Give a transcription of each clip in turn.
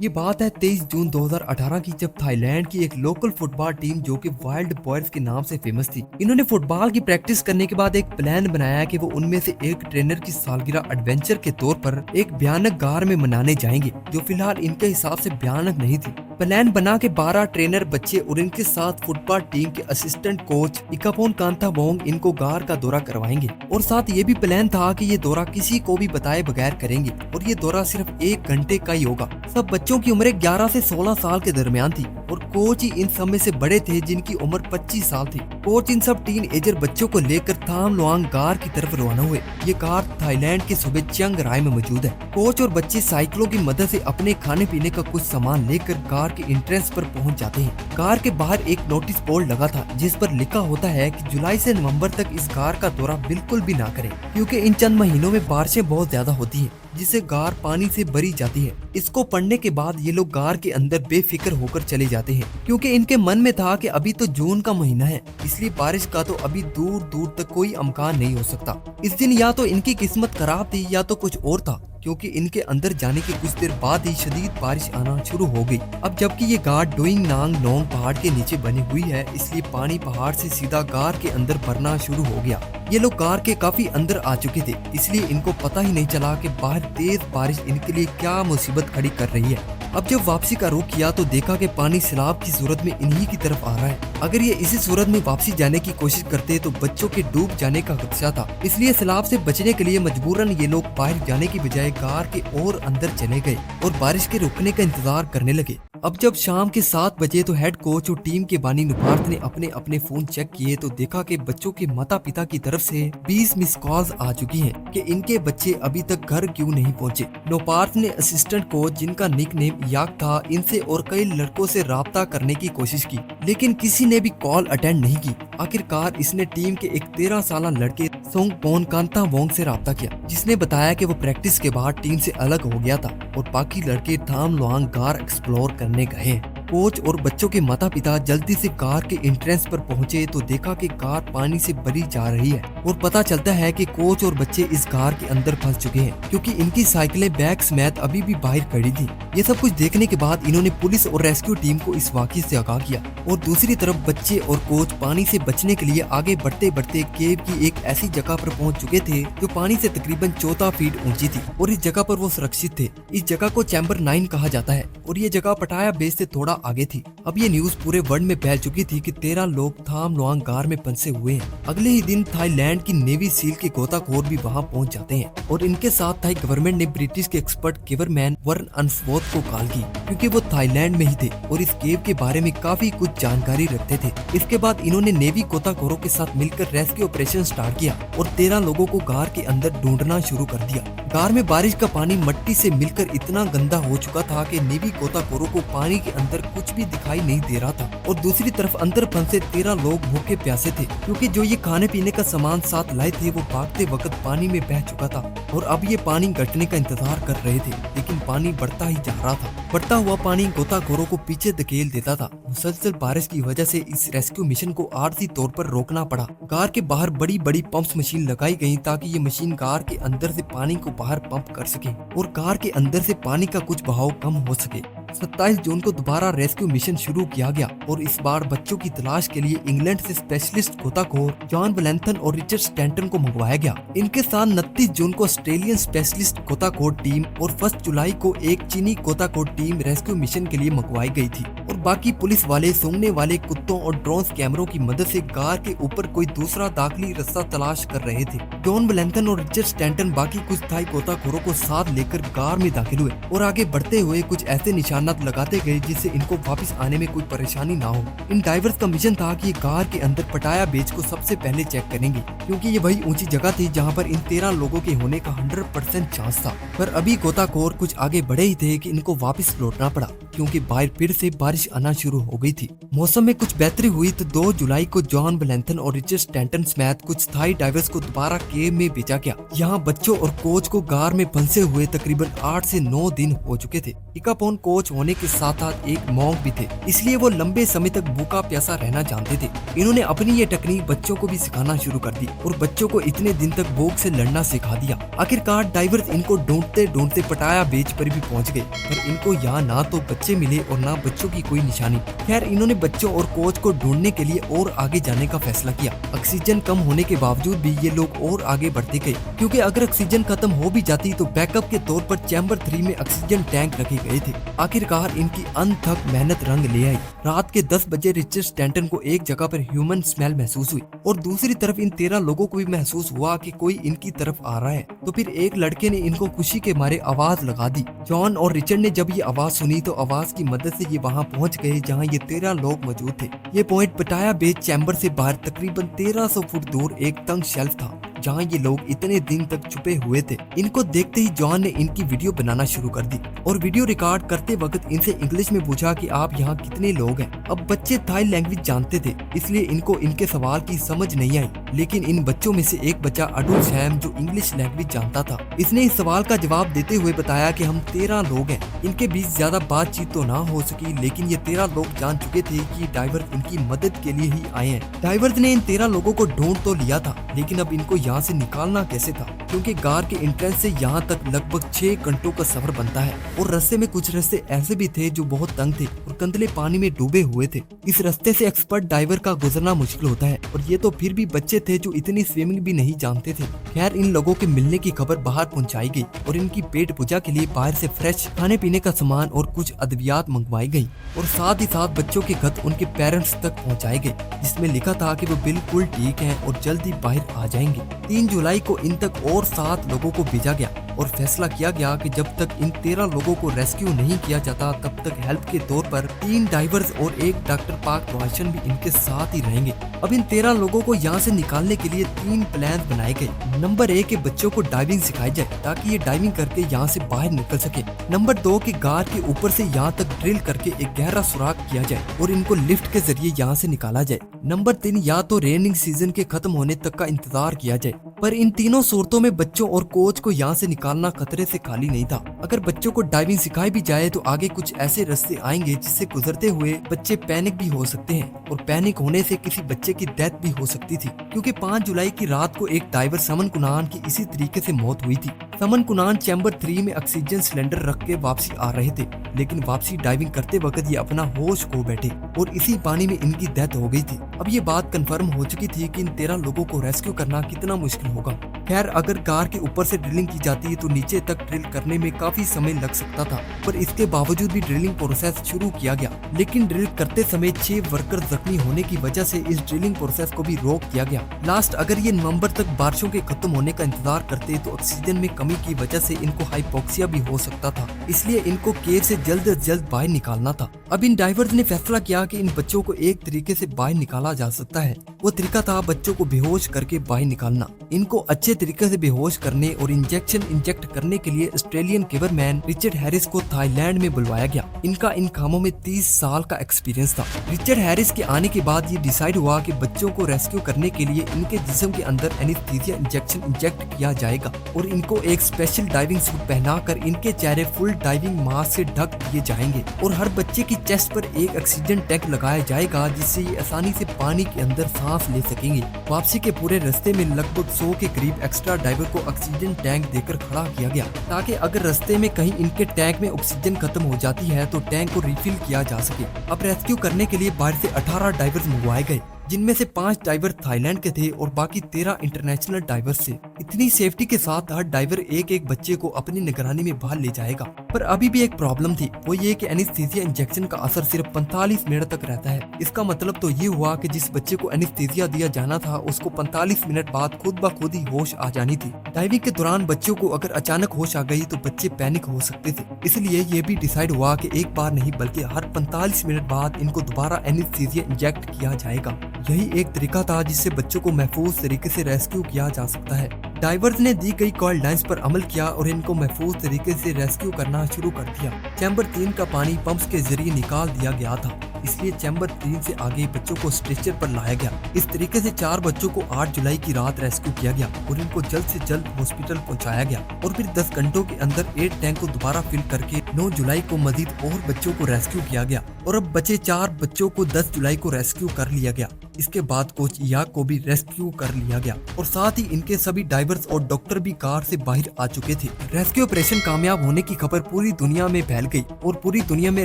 ये बात है 23 जून 2018 की, जब थाईलैंड की एक लोकल फुटबॉल टीम जो कि वाइल्ड बॉयज के नाम से फेमस थी, इन्होंने फुटबॉल की प्रैक्टिस करने के बाद एक प्लान बनाया कि वो उनमें से एक ट्रेनर की सालगिरह एडवेंचर के तौर पर एक भयानक गार में मनाने जाएंगे, जो फिलहाल इनके हिसाब से भयानक नहीं थी। प्लान बना के 12 ट्रेनर बच्चे और इनके साथ फुटबॉल टीम के असिस्टेंट कोच इकापोन कांतावोंग इनको गार का दौरा करवाएंगे, और साथ ये भी प्लान था कि ये दौरा किसी को भी बताए बगैर करेंगे, और ये दौरा सिर्फ 1 घंटे का ही होगा। सब बच्चों की उम्र 11 से 16 साल के दरमियान थी, और कोच ही इन सब में से बड़े थे जिनकी उम्र 25 साल थी। कोच इन सब टीन एजर बच्चों को लेकर थाम लुआंग गार की तरफ रवाना हुए। ये गार थाईलैंड के सूबे चियांग राय में मौजूद है। कोच और बच्चे साइकिलों की मदद से अपने खाने पीने का कुछ सामान लेकर गार के एंट्रेंस पर पहुंच जाते हैं। गार के बाहर एक नोटिस बोर्ड लगा था जिस पर लिखा होता है कि जुलाई से नवंबर तक इस गार का दौरा बिल्कुल भी ना करें, क्योंकि इन चंद महीनों में बारिशें बहुत ज्यादा होती हैं, जिससे गार पानी से भरी जाती है। इसको पढ़ने के बाद ये लोग गार के अंदर बेफिक्र होकर चले जाते हैं, क्योंकि इनके मन में था कि अभी तो जून का महीना है, इसलिए बारिश का तो अभी दूर दूर तक कोई अमकान नहीं हो सकता। इस दिन या तो इनकी किस्मत खराब थी या तो कुछ और था, क्योंकि इनके अंदर जाने के कुछ देर बाद ही शदीद बारिश आना शुरू हो गई। अब जबकि ये गार डोइंग नांग नोंग पहाड़ के नीचे बनी हुई है, इसलिए पानी पहाड़ से सीधा गार के अंदर भरना शुरू हो गया। ये लोग गार के काफी अंदर आ चुके थे, इसलिए इनको पता ही नहीं चला कि बाहर तेज बारिश इनके लिए क्या मुसीबत खड़ी कर रही है। अब जब वापसी का रुख किया तो देखा कि पानी सैलाब की सूरत में इन्हीं की तरफ आ रहा है। अगर ये इसी सूरत में वापसी जाने की कोशिश करते तो बच्चों के डूब जाने का खदशा था, इसलिए सैलाब से बचने के लिए मजबूरन ये लोग बाहर जाने की बजाय गार के और अंदर चले गए और बारिश के रुकने का इंतजार करने लगे। अब जब शाम के 7 बजे तो हेड कोच और टीम के बानी नुपार्थ ने अपने अपने फोन चेक किए तो देखा कि बच्चों के माता पिता की तरफ से 20 मिस कॉल्स आ चुकी हैं कि इनके बच्चे अभी तक घर क्यों नहीं पहुंचे। नुपार्थ ने असिस्टेंट कोच, जिनका निकनेम याक था, इनसे और कई लड़कों से राब्ता करने की कोशिश की, लेकिन किसी ने भी कॉल अटेंड नहीं की। आखिरकार इसने टीम के एक 13 साल लड़के सोंगपोन कांतावोंग से राब्ता किया, जिसने बताया कि वो प्रैक्टिस के बाद टीम से अलग हो गया था और बाकी लड़के थाम लुआंग गार एक्सप्लोर करने गए। कोच और बच्चों के माता पिता जल्दी से कार के एंट्रेंस पर पहुंचे तो देखा कि कार पानी से भरी जा रही है, और पता चलता है कि कोच और बच्चे इस कार के अंदर फंस चुके हैं, क्योंकि इनकी साइकिलें बैग समेत अभी भी बाहर खड़ी थी। ये सब कुछ देखने के बाद इन्होंने पुलिस और रेस्क्यू टीम को इस वाकये से आगाह किया, और दूसरी तरफ बच्चे और कोच पानी से बचने के लिए आगे बढ़ते बढ़ते केव की एक ऐसी जगह पर पहुंच चुके थे जो पानी से तकरीबन 14 फीट ऊंची थी, और इस जगह पर वो सुरक्षित थे। इस जगह को चैम्बर 9 कहा जाता है, और ये जगह पटाया बेस से थोड़ा आगे थी। अब ये न्यूज पूरे वर्ल्ड में फैल चुकी थी कि 13 लोग थाम लुआंग गार में फंसे हुए हैं। अगले ही दिन थाईलैंड की नेवी सील के गोताखोर भी वहां पहुंच जाते हैं, और इनके साथ थाई गवर्नमेंट ने ब्रिटिश के एक्सपर्ट केवरमैन वर्न अनस्वोथ को कॉल की, क्योंकि वो थाईलैंड में ही थे और इस केव के बारे में काफी कुछ जानकारी रखते थे। इसके बाद इन्होंने नेवी गोताखोरों के साथ मिलकर रेस्क्यू ऑपरेशन स्टार्ट किया और 13 लोगों को गार के अंदर ढूंढना शुरू कर दिया। गार में बारिश का पानी मिट्टी से मिलकर इतना गंदा हो चुका था कि नेवी गोताखोरों को पानी के अंदर कुछ भी दिखाई नहीं दे रहा था, और दूसरी तरफ अंदर फंसे 13 लोग भूखे प्यासे थे, क्योंकि जो ये खाने पीने का सामान साथ लाए थे वो भागते वक्त पानी में बह चुका था, और अब ये पानी घटने का इंतजार कर रहे थे, लेकिन पानी बढ़ता ही जा रहा था। बढ़ता हुआ पानी गोताखोरों को पीछे धकेल देता था। मुसलसल बारिश की वजह से इस रेस्क्यू मिशन को आर्थिक तौर पर रोकना पड़ा। गार के बाहर बड़ी बड़ी पंप्स मशीन लगाई गई ताकि ये मशीन गार के अंदर से पानी को बाहर पंप कर सके और कार के अंदर से पानी का कुछ बहाव कम हो सके। 27 जून को दोबारा रेस्क्यू मिशन शुरू किया गया, और इस बार बच्चों की तलाश के लिए इंग्लैंड से स्पेशलिस्ट गोताखोर जॉन वैलेंथन और रिचर्ड स्टैंटन को मंगवाया गया। इनके साथ 29 जून को ऑस्ट्रेलियन स्पेशलिस्ट गोताखोर टीम और 1 जुलाई को एक चीनी गोताखोर टीम रेस्क्यू मिशन के लिए मंगवाई गई थी, और बाकी पुलिस वाले सूंघने वाले कुत्तों और ड्रोन कैमरों की मदद से गार के ऊपर कोई दूसरा दाखिली रास्ता तलाश कर रहे थे। जॉन वैलेंथन और रिचर्ड स्टैंटन बाकी कुछ थाई गोताखोरों को साथ लेकर गार में दाखिल हुए और आगे बढ़ते हुए कुछ ऐसे निशानात लगाते गए जिससे इनको वापस आने में कोई परेशानी ना हो। इन डाइवर्स का मिशन था कि गार के अंदर पटाया बेच को सबसे पहले चेक करेंगे, क्योंकि ये वही ऊंची जगह थी जहां पर इन 13 लोगों के होने का 100% चांस था। पर अभी गोताखोर कुछ आगे बढ़े ही थे कि इनको वापस लौटना पड़ा, क्योंकि बाहर फिर से बारिश आना शुरू हो गई थी। मौसम में कुछ बेहतरी हुई तो 2 जुलाई को जॉन वैलेंथन और रिचर्ड स्टैंटन स्मिथ कुछ थाई डाइवर्स को दोबारा केव में भेजा गया। यहाँ बच्चों और कोच को गार में फंसे हुए तकरीबन 8 से 9 दिन हो चुके थे। हिकापोन कोच होने के साथ साथ एक मॉन्क भी थे, इसलिए वो लंबे समय तक भूखा प्यासा रहना जानते थे। इन्होंने अपनी ये टेक्निक बच्चों को भी सिखाना शुरू कर दी और बच्चों को इतने दिन तक भूख से लड़ना सिखा दिया। आखिरकार डाइवर्स इनको ढूंढते ढूंढते पटाया बीच पर भी पहुंच गए, पर इनको यहाँ ना तो बच्चे मिले और ना बच्चों की कोई निशानी। खैर इन्होंने बच्चों और कोच को ढूंढने के लिए और आगे जाने का फैसला किया। ऑक्सीजन कम होने के बावजूद भी ये लोग और आगे बढ़ते गए, क्योंकि अगर ऑक्सीजन खत्म हो भी जाती तो बैकअप के तौर पर चैम्बर 3 में ऑक्सीजन टैंक रखे गए थे। आखिरकार इनकी अनथक मेहनत रंग ले आई। रात के 10 बजे रिचर्ड स्टैंटन को एक जगह पर ह्यूमन स्मेल महसूस हुई और दूसरी तरफ इन 13 लोगों को भी महसूस हुआ कि कोई इनकी तरफ आ रहा है। तो फिर एक लड़के ने इनको खुशी के मारे आवाज लगा दी। जॉन और रिचर्ड ने जब ये आवाज सुनी तो आवाज की मदद से ये वहाँ पहुँच गए जहाँ ये 13 लोग मौजूद थे। ये पॉइंट पटाया बेस चैम्बर से बाहर तकरीबन 1300 फुट दूर एक तंग शेल्फ था जहाँ ये लोग इतने दिन तक छुपे हुए थे। इनको देखते ही जॉन ने इनकी वीडियो बनाना शुरू कर दी और वीडियो रिकॉर्ड करते वक्त इनसे इंग्लिश में पूछा कि आप यहाँ कितने लोग हैं। अब बच्चे थाई लैंग्वेज जानते थे, इसलिए इनको इनके सवाल की समझ नहीं आई, लेकिन इन बच्चों में से एक बच्चा अडुल सैम जो इंग्लिश लैंग्वेज जानता था, इसने इस सवाल का जवाब देते हुए बताया कि हम 13 लोग हैं। इनके बीच ज्यादा बातचीत तो ना हो सकी, लेकिन ये 13 लोग जान चुके थे कि डाइवर्स इनकी मदद के लिए ही आए हैं। डाइवर्स ने इन 13 लोगों को ढूंढ तो लिया था, लेकिन अब इनको यहाँ से निकालना कैसे था, क्योंकि गार के एंट्रेंस से यहाँ तक लगभग 6 घंटों का सफर बनता है और रास्ते में कुछ रास्ते ऐसे भी थे जो बहुत तंग थे और कंदले पानी में डूबे हुए थे। इस रास्ते से एक्सपर्ट डाइवर का गुजरना मुश्किल होता है और ये तो फिर भी बच्चे थे जो इतनी स्विमिंग भी नहीं जानते थे। खैर इन लोगों के मिलने की खबर बाहर पहुंचाई गई और इनकी पेट पूजा के लिए बाहर से फ्रेश खाने पीने का सामान और कुछ अद्वियात मंगवाई गई और साथ ही साथ बच्चों के खत उनके पेरेंट्स तक पहुँचाए गए, जिसमें लिखा था कि वो बिल्कुल ठीक हैं और जल्दी बाहर आ जाएंगे। 3 जुलाई को इन तक और 7 लोगों को भेजा गया और फैसला किया गया कि जब तक इन 13 लोगों को रेस्क्यू नहीं किया जाता तब तक हेल्प के तौर पर 3 डाइवर्स और एक डॉक्टर पार्क रोशन भी इनके साथ ही रहेंगे। अब इन 13 लोगों को यहाँ से निकालने के लिए 3 प्लान बनाए गए। नंबर 1 के बच्चों को डाइविंग सिखाई जाए ताकि ये डाइविंग करके यहाँ से बाहर निकल सके। नंबर 2 के गार के ऊपर से यहाँ तक ड्रिल करके एक गहरा सुराख किया जाए और इनको लिफ्ट के जरिए यहाँ से निकाला जाए। नंबर 3 या तो रेनिंग सीजन के खत्म होने तक का इंतजार किया जाए, पर इन तीनों सूरतों में बच्चों और कोच को यहाँ से निकालना खतरे से खाली नहीं था। अगर बच्चों को डाइविंग सिखाई भी जाए तो आगे कुछ ऐसे रास्ते आएंगे जिससे गुजरते हुए बच्चे पैनिक भी हो सकते हैं और पैनिक होने से किसी बच्चे की डेथ भी हो सकती थी, क्योंकि 5 जुलाई की रात को एक डाइवर समन कुनान की इसी तरीके से मौत हुई थी। समन कुनान चैम्बर 3 में ऑक्सीजन सिलेंडर रख के वापसी आ रहे थे, लेकिन वापसी डाइविंग करते वक्त ये अपना होश खो बैठे और इसी पानी में इनकी डेथ हो गई थी। अब ये बात कंफर्म हो चुकी थी कि इन 13 लोगों को रेस्क्यू करना कितना मुश्किल होगा। खैर अगर कार के ऊपर से ड्रिलिंग की जाती तो नीचे तक ड्रिल करने में काफी समय लग सकता था, पर इसके बावजूद भी ड्रिलिंग प्रोसेस शुरू किया गया। लेकिन ड्रिल करते समय 6 वर्कर जख्मी होने की वजह से इस ड्रिलिंग प्रोसेस को भी रोक दिया गया। लास्ट अगर ये नवंबर तक बारिशों के खत्म होने का इंतजार करते तो ऑक्सीजन में कमी की वजह से इनको हाइपोक्सिया भी हो सकता था, इसलिए इनको केव से जल्द से जल्द बाहर निकालना था। अब इन डाइवर्स ने फैसला किया कि इन बच्चों को एक तरीके से बाहर निकाला जा सकता है। वो तरीका था बच्चों को बेहोश करके बाहर निकालना। इनको अच्छे तरीके से बेहोश करने और इंजेक्ट करने के लिए ऑस्ट्रेलियन केबरमैन रिचर्ड हैरिस को थाईलैंड में बुलवाया गया। इनका इन कामों में 30 साल का एक्सपीरियंस था। रिचर्ड हैरिस के आने के बाद ये डिसाइड हुआ कि बच्चों को रेस्क्यू करने के लिए इनके जिस्म के अंदर एनेस्थीसिया इंजेक्शन इंजेक्ट किया जाएगा और इनको एक स्पेशल डाइविंग सूट पहनाकर इनके चेहरे फुल डाइविंग मास्क से ढक दिए जाएंगे और हर बच्चे की चेस्ट पर एक ऑक्सीजन टैंक लगाया जाएगा, जिससे ये आसानी से पानी के अंदर सांस ले सकेंगे। वापसी के पूरे रास्ते में लगभग 100 के करीब एक्स्ट्रा डाइवर को ऑक्सीजन टैंक देकर खड़ा किया गया, ताकि अगर रास्ते में कहीं इनके टैंक में ऑक्सीजन खत्म हो जाती है तो टैंक को रिफिल किया जा सके। अब रेस्क्यू करने के लिए बाहर से 18 डाइवर्स मंगवाए गए, जिनमें से 5 डाइवर थाईलैंड के थे और बाकी 13 इंटरनेशनल डाइवर्स थे। इतनी सेफ्टी के साथ हर डाइवर एक बच्चे को अपनी निगरानी में बाहर ले जाएगा। पर अभी भी एक प्रॉब्लम थी, वो ये कि एनेस्थीसिया इंजेक्शन का असर सिर्फ 45 मिनट तक रहता है। इसका मतलब तो ये हुआ कि जिस बच्चे को एनेस्थीसिया दिया जाना था उसको 45 मिनट बाद खुद ब खुद ही होश आ जानी थी। डाइविंग के दौरान बच्चों को अगर अचानक होश आ गई तो बच्चे पैनिक हो सकते थे, इसलिए ये भी डिसाइड हुआ कि एक बार नहीं बल्कि हर 45 मिनट बाद इनको दोबारा एनेस्थीसिया इंजेक्ट किया जाएगा। यही एक तरीका था जिससे बच्चों को महफूज तरीके से रेस्क्यू किया जा सकता है। डाइवर्स ने दी गई गाइडलाइंस पर अमल किया और इनको महफूज तरीके से रेस्क्यू करना शुरू कर दिया। चैम्बर 3 का पानी पंप्स के जरिए निकाल दिया गया था, इसलिए चैम्बर 3 से आगे बच्चों को स्ट्रेचर पर लाया गया। इस तरीके से 4 बच्चों को 8 जुलाई की रात रेस्क्यू किया गया और इनको जल्द से जल्द हॉस्पिटल पहुंचाया गया और फिर 10 घंटों के अंदर 8 टैंक को दोबारा फिल करके 9 जुलाई को मजीद और बच्चों को रेस्क्यू किया गया और अब बचे 4 बच्चों को 10 जुलाई को रेस्क्यू कर लिया गया। इसके बाद कोच याक को भी रेस्क्यू कर लिया गया और साथ ही इनके सभी डाइवर्स और डॉक्टर भी कार से बाहर आ चुके थे। रेस्क्यू ऑपरेशन कामयाब होने की खबर पूरी दुनिया में फैल गई और पूरी दुनिया में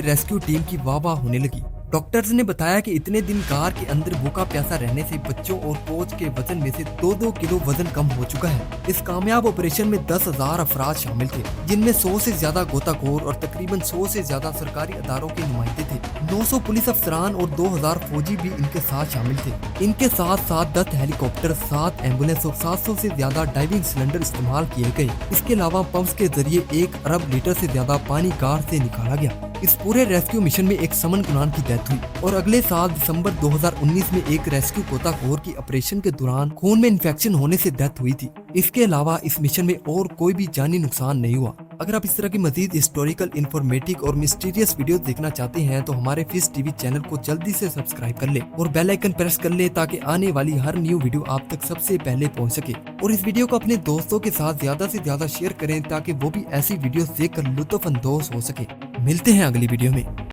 रेस्क्यू टीम की वाह वाह होने लगी। डॉक्टर्स ने बताया कि इतने दिन कार के अंदर भूखा प्यासा रहने से बच्चों और कोच के वजन में से 2-2 किलो वजन कम हो चुका है। इस कामयाब ऑपरेशन में 10,000 अफराद शामिल थे, जिनमें 100 से ज्यादा गोताखोर और तकरीबन 100 से ज्यादा सरकारी अदारों के नुमाइंदे थे। 900 पुलिस अफसरान और 2000 फौजी भी इनके साथ शामिल थे। इनके साथ साथ 10 हेलीकॉप्टर, 7 एम्बुलेंस और 700 से ज्यादा डाइविंग सिलेंडर इस्तेमाल किए गए। इसके अलावा पंप्स के जरिए 1 अरब लीटर से ज्यादा पानी कार से निकाला गया। इस पूरे रेस्क्यू मिशन में एक समन कुनान की डेथ हुई और अगले साल दिसंबर 2019 में एक रेस्क्यू गोताखोर की ऑपरेशन के दौरान खून में इन्फेक्शन होने से डेथ हुई थी। इसके अलावा इस मिशन में और कोई भी जानी नुकसान नहीं हुआ। अगर आप इस तरह की मजीद हिस्टोरिकल, इंफॉर्मेटिव और मिस्टीरियस वीडियो देखना चाहते हैं तो हमारे फिश टीवी चैनल को जल्दी से सब्सक्राइब कर ले और बेल आइकन प्रेस कर ले ताकि आने वाली हर न्यू वीडियो आप तक सबसे पहले पहुंच सके। और इस वीडियो को अपने दोस्तों के साथ ज्यादा से ज्यादा शेयर करें ताकि वो भी ऐसी वीडियो देखकर लुत्फ अंदोज हो सके। मिलते हैं अगली वीडियो में।